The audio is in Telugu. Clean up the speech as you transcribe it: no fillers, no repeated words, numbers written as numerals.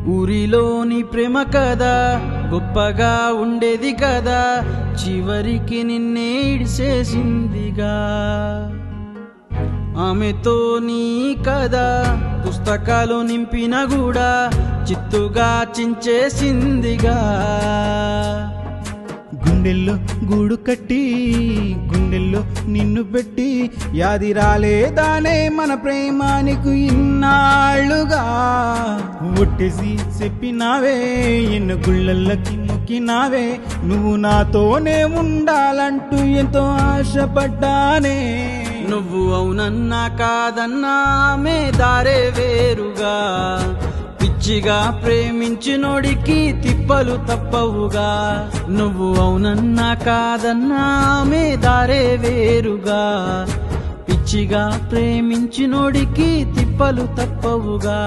ఊరిలోని ప్రేమ కదా గొప్పగా ఉండేది కదా, చివరికి నిన్నే ఇడిసేసిందిగా. ఆమెతో నీ కదా పుస్తకాలు నింపిన కూడా చిత్తుగా చించేసిందిగా. గుండెల్లో గూడు కట్టి గుండెల్లో నిన్ను పెట్టి యాది రాలేదానే మన ప్రేమానికి ఇన్నాళ్ళుగా. ఒట్టేసి చెప్పినావే ఎన్నో గుళ్ళకి మొక్కినావే, నువ్వు నాతోనే ఉండాలంటూ ఎంతో ఆశపడ్డానే. నువ్వు అవునన్నా కాదన్నా ఆమె దారే వేరుగా, పిచ్చిగా ప్రేమించినోడికి తిప్పలు తప్పవుగా. నువ్వు అవునన్నా కాదన్నా ఆమె దారే వేరుగా, పిచ్చిగా ప్రేమించినోడికి తిప్పలు తప్పవుగా.